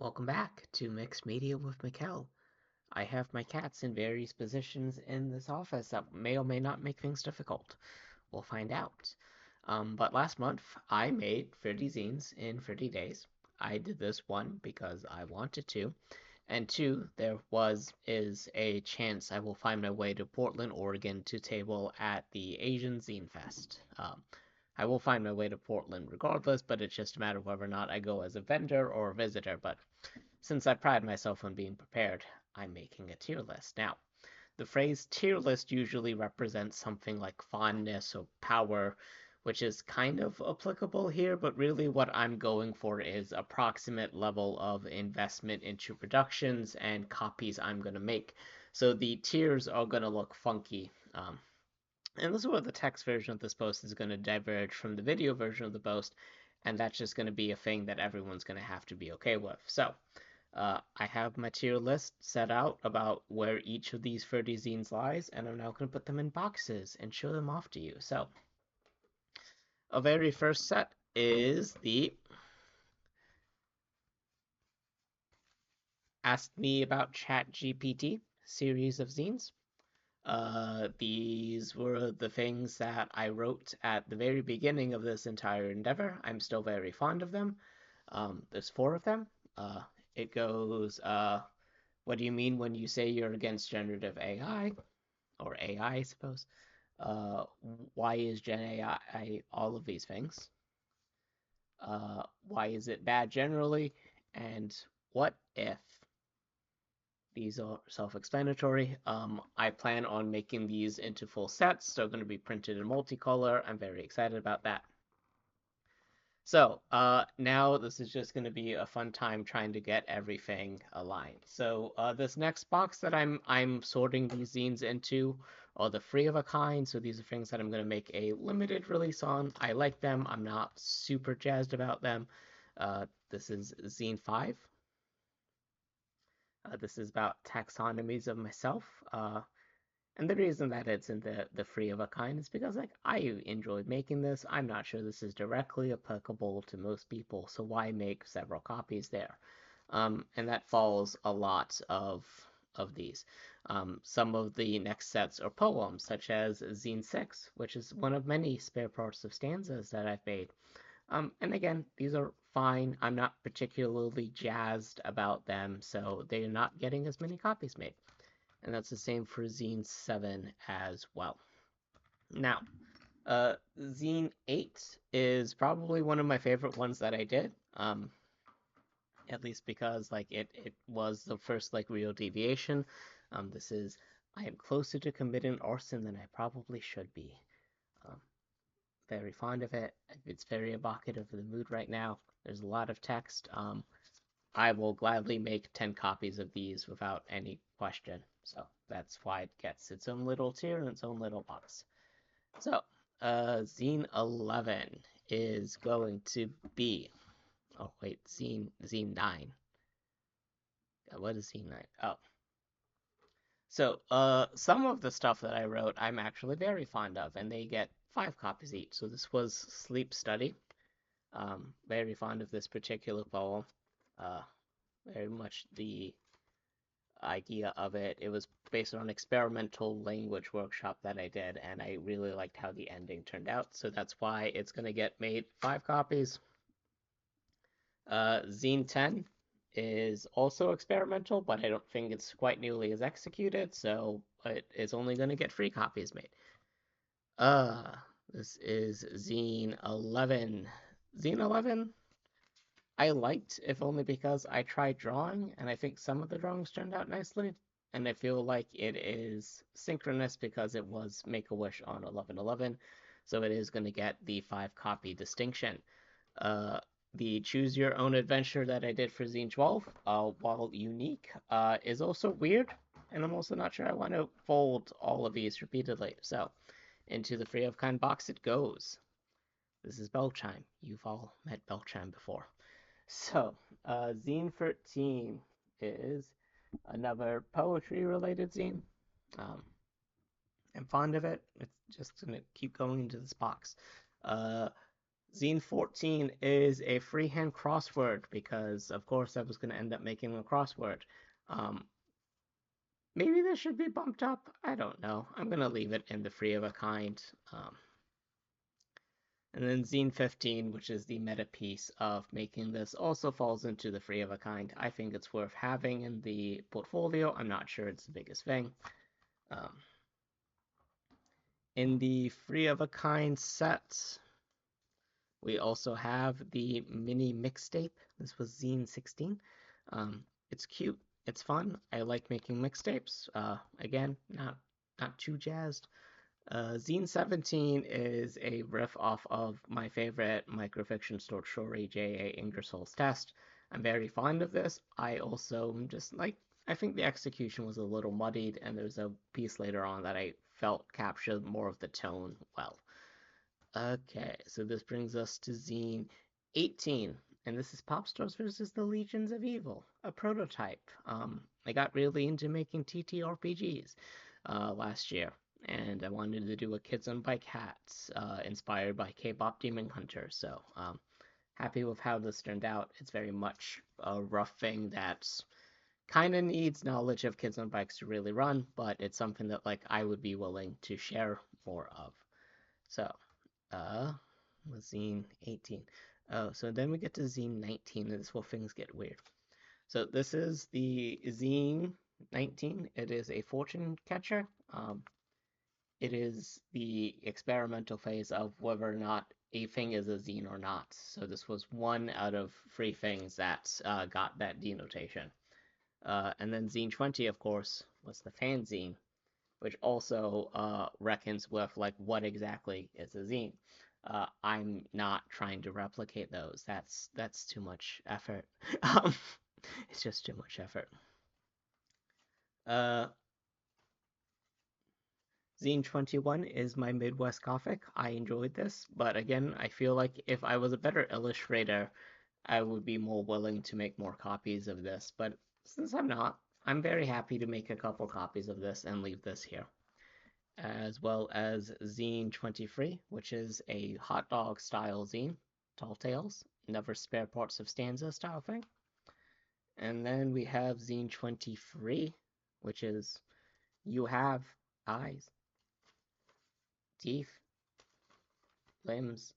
Welcome back to Mixed Media with Mikkel. I have my cats in various positions in this office that may or may not make things difficult. We'll find out. But last month, I made 30 zines in 30 days. I did this one because I wanted to, and two, there is a chance I will find my way to Portland, Oregon to table at the Asian Zine Fest. I will find my way to Portland regardless, but it's just a matter of whether or not I go as a vendor or a visitor. But since I pride myself on being prepared, I'm making a tier list. Now, the phrase tier list usually represents something like fondness or power, which is kind of applicable here, but really what I'm going for is approximate level of investment into productions and copies I'm going to make. So the tiers are going to look funky. And this is where the text version of this post is going to diverge from the video version of the post, and that's just going to be a thing that everyone's going to have to be okay with. So, I have my tier list set out about where each of these 30 zines lies, and I'm now going to put them in boxes and show them off to you. So, a very first set is the Ask Me About ChatGPT series of zines. These were the things that I wrote at the very beginning of this entire endeavor. I'm still very fond of them. There's four of them. It goes, what do you mean when you say you're against generative AI? Or AI, I suppose. Uh, why is Gen AI all of these things? Why is it bad generally? And what if? These are self-explanatory. I plan on making these into full sets. They're going to be printed in multicolor. I'm very excited about that. So now this is just going to be a fun time trying to get everything aligned. So this next box that I'm sorting these zines into are the free of a kind. So these are things that I'm going to make a limited release on. I like them. I'm not super jazzed about them. This is zine 5. This is about taxonomies of myself. And the reason that it's in the free of a kind is because like I enjoyed making this. I'm not sure this is directly applicable to most people, so why make several copies there? And that follows a lot of these. Some of the next sets are poems, such as Zine 6, which is one of many spare parts of stanzas that I've made. And again, these are fine. I'm not particularly jazzed about them, so they're not getting as many copies made. And that's the same for Zine 7 as well. Now, Zine 8 is probably one of my favorite ones that I did. At least because like it was the first like real deviation. This is I am closer to committing arson than I probably should be. Um, Very fond of it. It's very evocative of the mood right now. There's a lot of text. I will gladly make 10 copies of these without any question. So that's why it gets its own little tier and its own little box. So, Zine 11 is going to be. Oh, wait, Zine 9. What is Zine 9? Oh. So, some of the stuff that I wrote, I'm actually very fond of, and they get 5 copies each. So, this was Sleep Study. Very fond of this particular poem. Uh, very much the idea of it. It was based on an experimental language workshop that I did, and I really liked how the ending turned out. So that's why it's going to get made 5 copies. Zine 10 is also experimental, but I don't think it's quite nearly as executed, so it is only going to get 3 copies made. Uh, this is Zine 11. Zine 11 I liked, if only because I tried drawing, and I think some of the drawings turned out nicely. And I feel like it is synchronous because it was Make-A-Wish on 11/11, so it is going to get the 5 copy distinction. Uh, the Choose Your Own Adventure that I did for Zine 12, while unique, is also weird, and I'm also not sure I want to fold all of these repeatedly. So, into the free of kind box it goes. This is Belchime. You've all met Belchime before. So, Zine 13 is another poetry related zine. Um, I'm fond of it. It's just going to keep going into this box. Uh, Zine 14 is a freehand crossword because, of course, I was going to end up making a crossword. Um, Maybe this should be bumped up. I don't know. I'm going to leave it in the free of a kind. Um, and then Zine 15, which is the meta piece of making this, also falls into the free of a kind. I think it's worth having in the portfolio. I'm not sure it's the biggest thing. Um, in the free of a kind sets, we also have the mini mixtape. This was Zine 16. It's cute. It's fun. I like making mixtapes. Again, not too jazzed. Zine 17 is a riff off of my favorite microfiction short story, J.A. Ingersoll's Test. I'm very fond of this. I also just like, I think the execution was a little muddied, and there's a piece later on that I felt captured more of the tone well. Okay, so this brings us to Zine 18, and this is Pop Stars versus the Legions of Evil, a prototype. I got really into making TTRPGs last year, and I wanted to do a Kids on Bike Hats inspired by K-pop Demon Hunter. So happy with how this turned out. It's very much a rough thing that kind of needs knowledge of kids on bikes to really run, but it's something that like I would be willing to share more of. So uh, Zine 18. Oh, so then we get to Zine 19, and this is where things get weird. So this is the Zine 19. It is a fortune catcher. It is the experimental phase of whether or not a thing is a zine or not. So this was one out of three things that got that denotation. And then Zine 20, of course, was the fanzine, which also reckons with like what exactly is a zine. I'm not trying to replicate those. That's too much effort. um, it's just too much effort. Uh, Zine 21 is my Midwest Gothic. I enjoyed this, but again, I feel like if I was a better illustrator, I would be more willing to make more copies of this. But since I'm not, I'm very happy to make a couple copies of this and leave this here. As well as Zine 23, which is a hot dog style zine, Tall Tales, never spare parts of stanza style thing. And then we have Zine 23, which is you have eyes, teeth, limbs.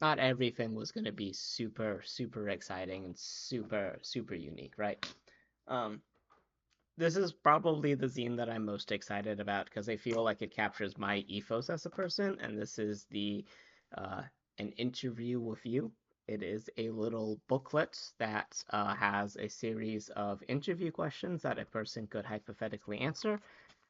Not everything was going to be super, super exciting and super, super unique, right? Um, this is probably the zine that I'm most excited about because I feel like it captures my ethos as a person, and this is the uh, an interview with you. It is a little booklet that has a series of interview questions that a person could hypothetically answer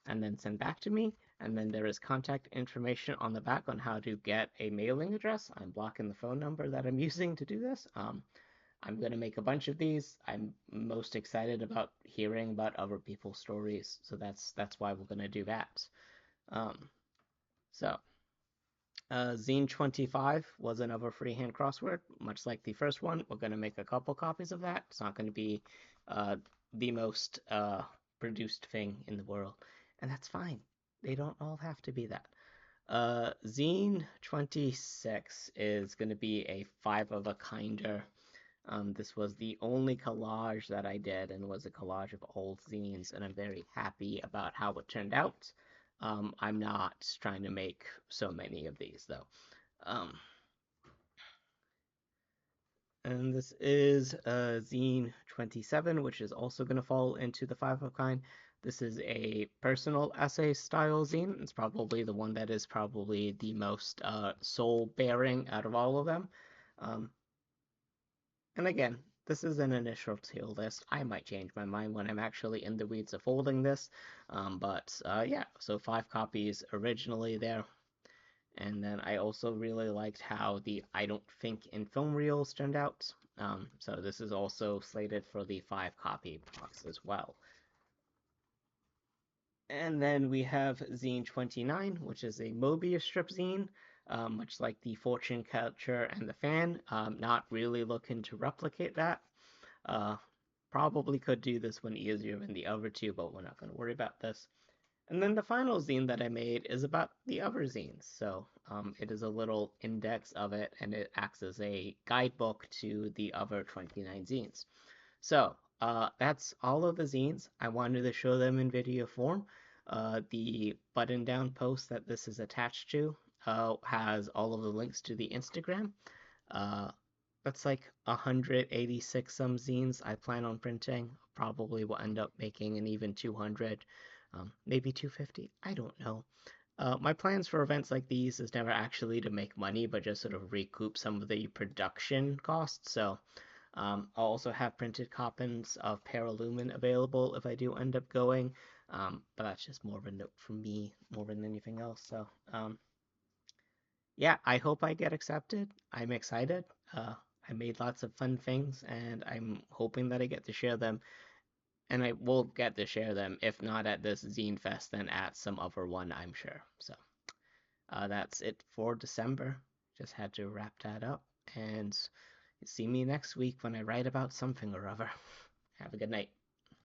and then send back to me. And then there is contact information on the back on how to get a mailing address. I'm blocking the phone number that I'm using to do this. I'm going to make a bunch of these. I'm most excited about hearing about other people's stories, so that's why we're going to do that. Um, so, Zine 25 was another freehand crossword, much like the first one. We're going to make a couple copies of that. It's not going to be uh, the most produced thing in the world, and that's fine. They don't all have to be that. Zine 26 is going to be a five of a kinder. This was the only collage that I did and was a collage of old zines, and I'm very happy about how it turned out. I'm not trying to make so many of these though. Um, and this is zine 27, which is also going to fall into the five of kind. This is a personal essay style zine. It's probably the one that is probably the most soul bearing out of all of them. Um, And again, this is an initial tier list. I might change my mind when I'm actually in the weeds of folding this. Yeah, so five copies originally there. And then I also really liked how the I don't think in film reels turned out. So this is also slated for the five copy box as well. And then we have Zine 29, which is a Mobius strip zine, much like the Fortune Catcher and the Fan. Not really looking to replicate that. Uh, Probably could do this one easier than the other two, but we're not going to worry about this. And then the final zine that I made is about the other zines. So it is a little index of it, and it acts as a guidebook to the other 29 zines. So that's all of the zines. I wanted to show them in video form. The button down post that this is attached to has all of the links to the Instagram. Uh, that's like 186 some zines I plan on printing. Probably will end up making an even 200, maybe 250. I don't know. My plans for events like these is never actually to make money, but just sort of recoup some of the production costs. So I'll also have printed copies of Paralumen available if I do end up going. But that's just more of a note from me more than anything else. So yeah, I hope I get accepted. I'm excited. Uh, I made lots of fun things, and I'm hoping that I get to share them. And I will get to share them, if not at this Zine Fest, then at some other one, I'm sure. So that's it for December. Just had to wrap that up, and see me next week when I write about something or other. Have a good night.